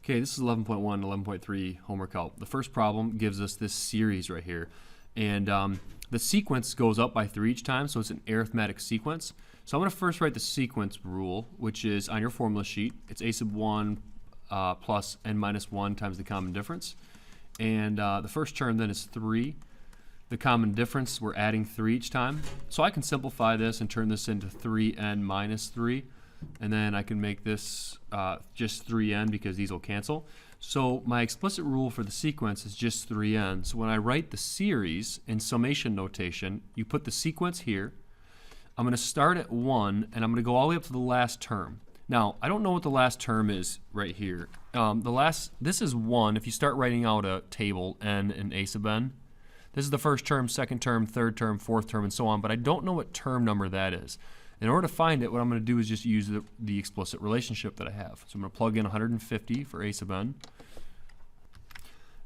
Okay, this is 11.1 and 11.3 homework help. The first problem gives us this series right here. And the sequence goes up by 3 each time, so it's an arithmetic sequence. So I'm going to first write the sequence rule, which is on your formula sheet. It's a sub 1 plus n minus 1 times the common difference. And the first term then is 3. The common difference, we're adding 3 each time. So I can simplify this and turn this into 3n minus 3. And then I can make this just 3n because these will cancel. So my explicit rule for the sequence is just 3n. So when I write the series in summation notation, you put the sequence here. I'm going to start at 1, and I'm going to go all the way up to the last term. Now, I don't know what the last term is right here. This is 1 if you start writing out a table, n and a sub n. This is the first term, second term, third term, fourth term, and so on, but I don't know what term number that is. In order to find it, what I'm going to do is just use the explicit relationship that I have. So I'm going to plug in 150 for a sub n,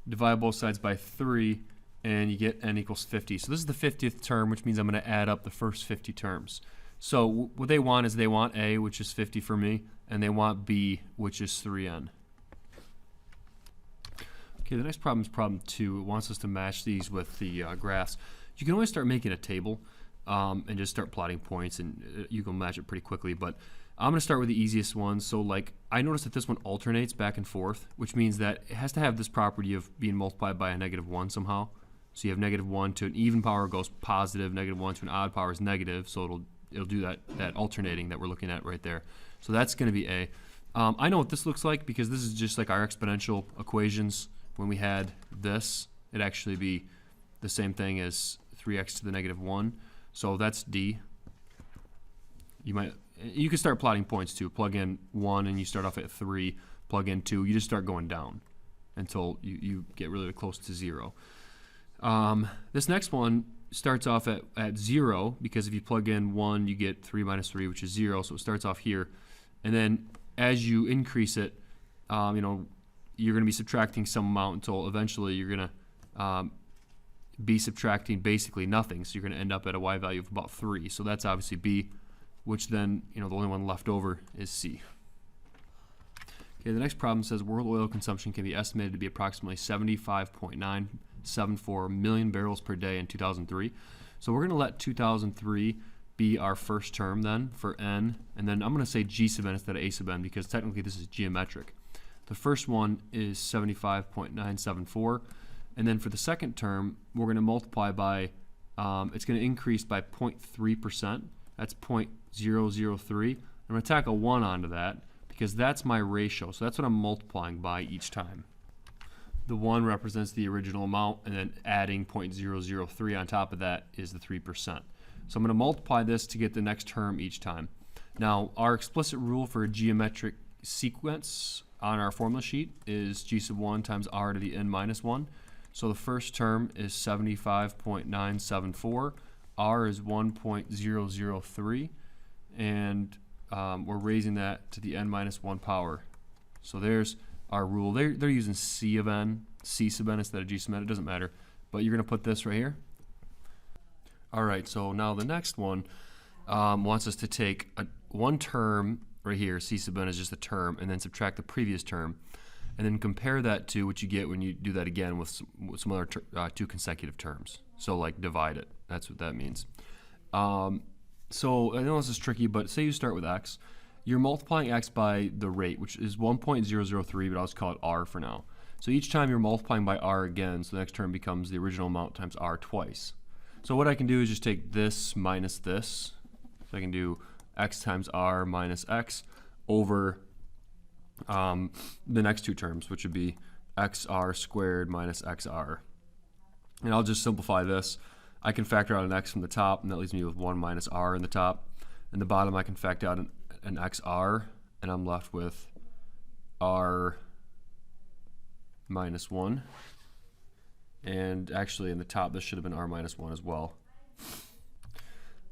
divide both sides by 3, and you get n equals 50. So this is the 50th term, which means I'm going to add up the first 50 terms. So what they want is they want a, which is 50 for me, and they want b, which is 3n. Okay, the next problem is problem 2. It wants us to match these with the graphs. You can always start making a table and just start plotting points, and you can match it pretty quickly. But I'm going to start with the easiest one. So like I noticed that this one alternates back and forth, which means that it has to have this property of being multiplied by a -1 somehow. So you have -1 to an even power goes positive, -1 to an odd power is negative. So it'll do that alternating that we're looking at right there. So that's going to be a. I know what this looks like because this is just like our exponential equations. When we had this, it'd actually be the same thing as 3x to the -1. So that's D. You can start plotting points too. Plug in 1 and you start off at 3. Plug in 2. You just start going down until you get really close to 0. This next one starts off at 0 because if you plug in 1, you get 3 minus 3, which is 0. So it starts off here, and then as you increase it, you're going to be subtracting some amount until eventually you're going to be subtracting basically nothing. So you're going to end up at a y value of about 3. So that's obviously B, which then, the only one left over is C. Okay, the next problem says world oil consumption can be estimated to be approximately 75.974 million barrels per day in 2003. So we're going to let 2003 be our first term then for n, and then I'm going to say G sub n instead of A sub n because technically this is geometric. The first one is 75.974, and then for the second term, we're going to multiply by, it's going to increase by 0.3%. That's 0.003. I'm going to tack a 1 onto that because that's my ratio. So that's what I'm multiplying by each time. The 1 represents the original amount, and then adding 0.003 on top of that is the 3%. So I'm going to multiply this to get the next term each time. Now, our explicit rule for a geometric sequence on our formula sheet is G sub 1 times r to the n minus 1. So the first term is 75.974. R is 1.003. And we're raising that to the n minus 1 power. So there's our rule. They're using C of n, C sub n instead of G sub n. It doesn't matter. But you're going to put this right here. All right, so now the next one wants us to take one term right here, C sub n is just a term, and then subtract the previous term, and then compare that to what you get when you do that again with some other 2 consecutive terms. So like divide it. That's what that means. So I know this is tricky, but say you start with x. You're multiplying x by the rate, which is 1.003, but I'll just call it r for now. So each time you're multiplying by r again, so the next term becomes the original amount times r twice. So what I can do is just take this minus this. So I can do x times r minus x over the next 2 terms, which would be xr squared minus xr. And I'll just simplify this. I can factor out an x from the top, and that leaves me with 1 minus r in the top. In the bottom, I can factor out an xr, and I'm left with r minus 1. And actually, in the top, this should have been r minus 1 as well.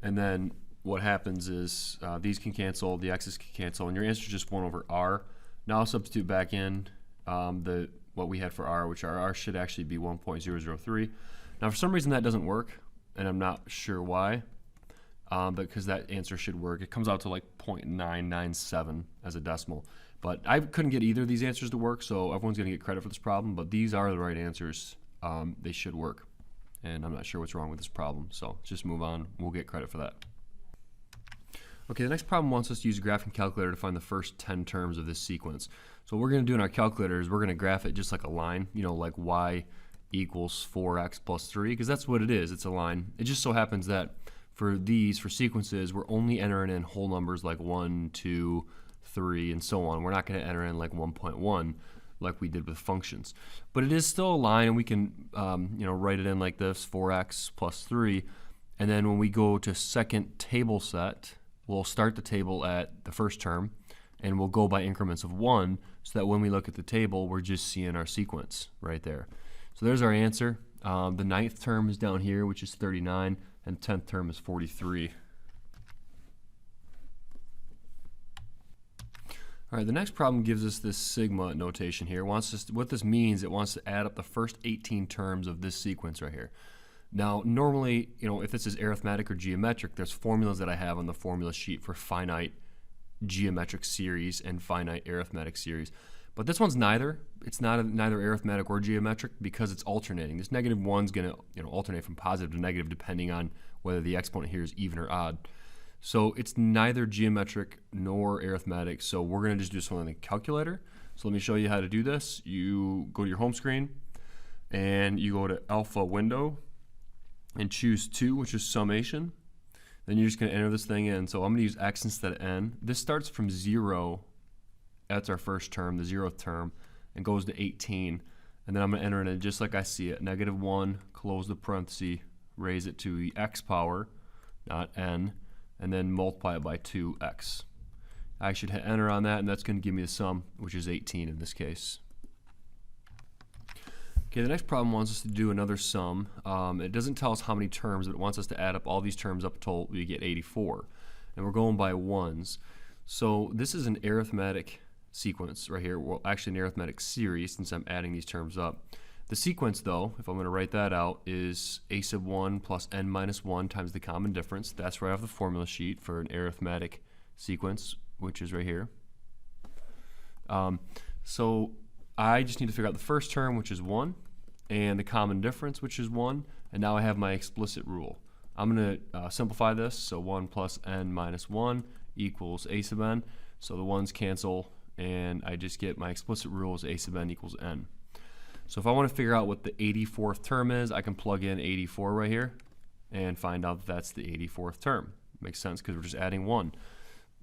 And then what happens is these can cancel, the x's can cancel, and your answer is just 1 over r. Now I'll substitute back in what we had for r, which our r should actually be 1.003. Now for some reason that doesn't work, and I'm not sure why, but because that answer should work. It comes out to like 0.997 as a decimal. But I couldn't get either of these answers to work, so everyone's going to get credit for this problem, but these are the right answers. They should work. And I'm not sure what's wrong with this problem, so let's just move on. We'll get credit for that. Okay, the next problem wants us to use a graphing calculator to find the first 10 terms of this sequence. So what we're going to do in our calculator is we're going to graph it just like a line, you know, like y equals 4x plus 3, because that's what it is. It's a line. It just so happens that for sequences, we're only entering in whole numbers like 1, 2, 3, and so on. We're not going to enter in like 1.1 like we did with functions. But it is still a line, and we can write it in like this, 4x plus 3. And then when we go to second table set, we'll start the table at the first term, and we'll go by increments of 1, so that when we look at the table, we're just seeing our sequence right there. So there's our answer. The 9th term is down here, which is 39, and 10th term is 43. All right, the next problem gives us this sigma notation here. What this means, it wants to add up the first 18 terms of this sequence right here. Now, normally, if this is arithmetic or geometric, there's formulas that I have on the formula sheet for finite geometric series and finite arithmetic series. But this one's neither. It's neither arithmetic or geometric because it's alternating. This negative 1's going to alternate from positive to negative depending on whether the exponent here is even or odd. So it's neither geometric nor arithmetic. So we're going to just do this one on the calculator. So let me show you how to do this. You go to your home screen and you go to Alpha Window and choose 2, which is summation. Then you're just going to enter this thing in. So I'm going to use x instead of n. This starts from 0. That's our first term, the 0th term, and goes to 18. And then I'm going to enter it in just like I see it. Negative 1, close the parenthesis, raise it to the x power, not n, and then multiply it by 2x. I should hit enter on that, and that's going to give me the sum, which is 18 in this case. Okay, the next problem wants us to do another sum. It doesn't tell us how many terms, but it wants us to add up all these terms up until we get 84. And we're going by ones. So this is an arithmetic sequence right here. Well, actually an arithmetic series since I'm adding these terms up. The sequence, though, if I'm going to write that out, is a sub 1 plus n minus 1 times the common difference. That's right off the formula sheet for an arithmetic sequence, which is right here. So I just need to figure out the first term, which is 1, and the common difference, which is 1, and now I have my explicit rule. I'm going to simplify this, so 1 plus n minus 1 equals a sub n. So the 1's cancel, and I just get my explicit rule is a sub n equals n. So if I want to figure out what the 84th term is, I can plug in 84 right here and find out that that's the 84th term. Makes sense because we're just adding 1.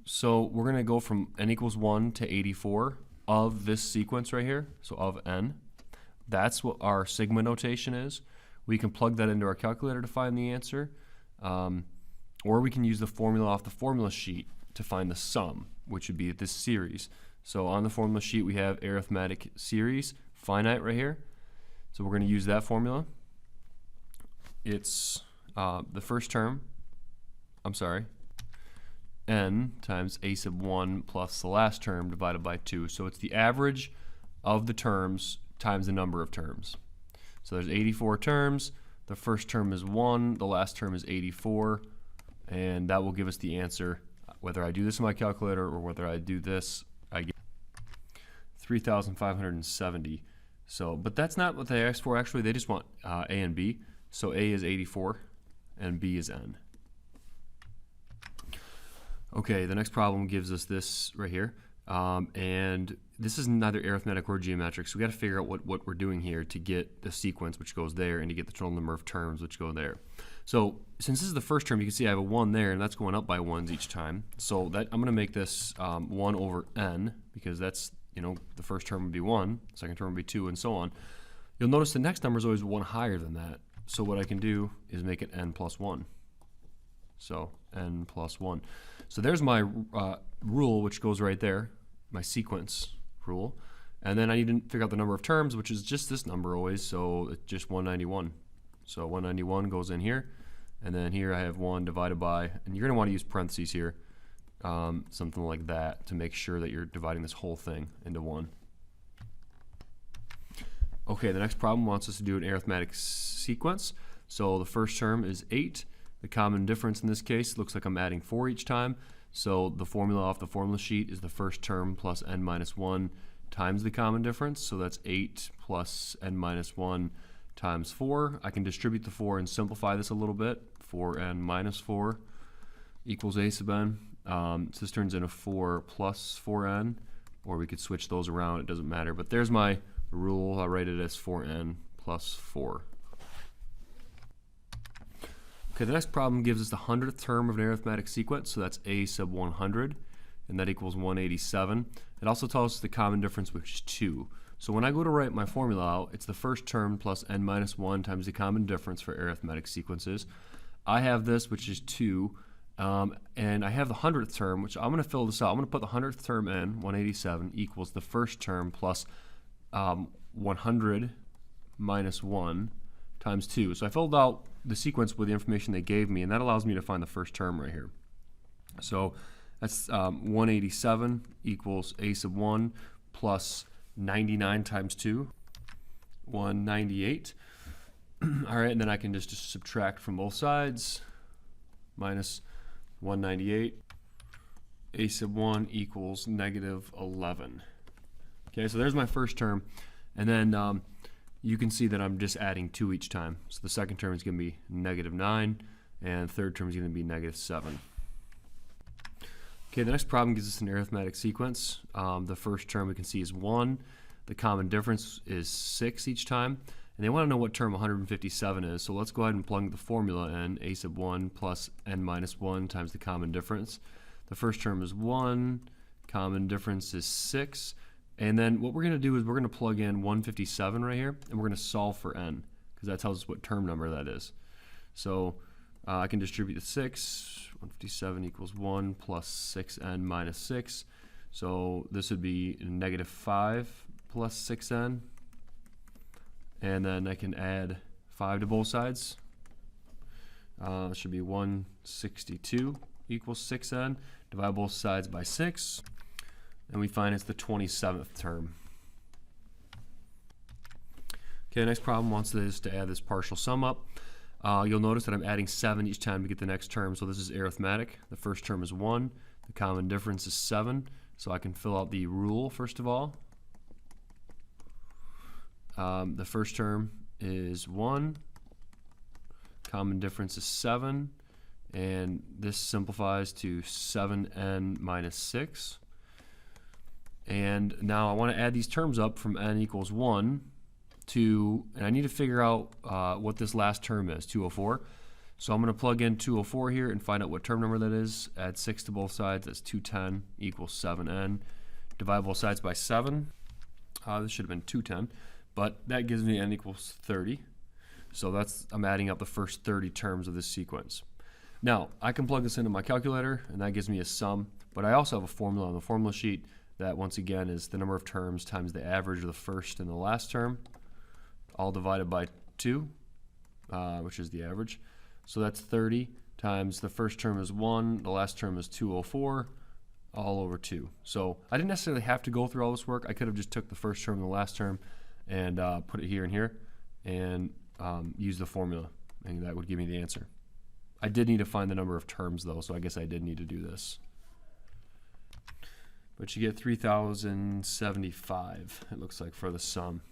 So we're going to go from n equals 1 to 84 of this sequence right here, so of n. That's what our sigma notation is. We can plug that into our calculator to find the answer, or we can use the formula off the formula sheet to find the sum, which would be this series. So on the formula sheet we have arithmetic series, finite right here. So we're going to use that formula. It's the first term, n times a sub 1 plus the last term divided by 2. So it's the average of the terms times the number of terms. So there's 84 terms. The first term is 1. The last term is 84. And that will give us the answer. Whether I do this in my calculator or whether I do this, I get 3,570. So, but that's not what they asked for. Actually, they just want A and B. So A is 84 and B is n. Okay, the next problem gives us this right here. And this is neither arithmetic or geometric, so we got to figure out what we're doing here to get the sequence, which goes there, and to get the total number of terms, which go there. So since this is the first term, you can see I have a 1 there, and that's going up by 1s each time. So that I'm going to make this 1 over n, because that's, the first term would be 1, second term would be 2, and so on. You'll notice the next number is always 1 higher than that. So what I can do is make it n plus 1. So n plus 1. So there's my rule, which goes right there, my sequence rule. And then I need to figure out the number of terms, which is just this number always, so it's just 191. So 191 goes in here, and then here I have 1 divided by, and you're going to want to use parentheses here, something like that, to make sure that you're dividing this whole thing into 1. Okay, the next problem wants us to do an arithmetic sequence. So the first term is 8. The common difference in this case looks like I'm adding 4 each time. So the formula off the formula sheet is the first term plus n minus 1 times the common difference. So that's 8 plus n minus 1 times 4. I can distribute the 4 and simplify this a little bit. 4n minus 4 equals a sub n. So this turns into 4 plus 4n, or we could switch those around, it doesn't matter. But there's my rule. I'll write it as 4n plus 4. Okay, the next problem gives us the 100th term of an arithmetic sequence, so that's a sub 100, and that equals 187. It also tells us the common difference, which is 2. So when I go to write my formula out, it's the first term plus n minus 1 times the common difference for arithmetic sequences. I have this, which is 2, and I have the 100th term, which I'm going to fill this out. I'm going to put the 100th term in, 187, equals the first term plus 100 minus 1 times 2. So I filled out the sequence with the information they gave me, and that allows me to find the first term right here. So that's 187 equals a sub 1 plus 99 times 2, 198. All right, and then I can just subtract from both sides, minus 198. A sub 1 equals negative 11. Okay, so there's my first term, and then you can see that I'm just adding 2 each time. So the second term is going to be negative 9, and the third term is going to be negative 7. Okay, the next problem gives us an arithmetic sequence. The first term we can see is 1. The common difference is 6 each time. And they want to know what term 157 is. So let's go ahead and plug the formula in. A sub 1 plus n minus 1 times the common difference. The first term is 1. Common difference is 6. And then what we're going to do is we're going to plug in 157 right here, and we're going to solve for n, because that tells us what term number that is. So I can distribute the 6. 157 equals 1 plus 6n minus 6. So this would be negative 5 plus 6n. And then I can add 5 to both sides. It should be 162 equals 6n. Divide both sides by 6. And we find it's the 27th term. Okay, the next problem wants us to add this partial sum up. You'll notice that I'm adding 7 each time to get the next term, so this is arithmetic. The first term is 1. The common difference is 7. So I can fill out the rule first of all. The first term is 1. Common difference is 7. And this simplifies to 7n minus 6. And now I want to add these terms up from n equals 1 to, and I need to figure out what this last term is, 204. So I'm going to plug in 204 here and find out what term number that is. Add 6 to both sides, that's 210 equals 7n. Divide both sides by 7. This should have been 210, but that gives me n equals 30. So I'm adding up the first 30 terms of this sequence. Now, I can plug this into my calculator, and that gives me a sum, but I also have a formula on the formula sheet that once again is the number of terms times the average of the first and the last term, all divided by 2, which is the average. So that's 30 times the first term is 1, the last term is 204, all over 2. So I didn't necessarily have to go through all this work. I could have just took the first term and the last term and put it here and here and use the formula, and that would give me the answer. I did need to find the number of terms though, so I guess I did need to do this. But you get 3,075, it looks like, for the sum.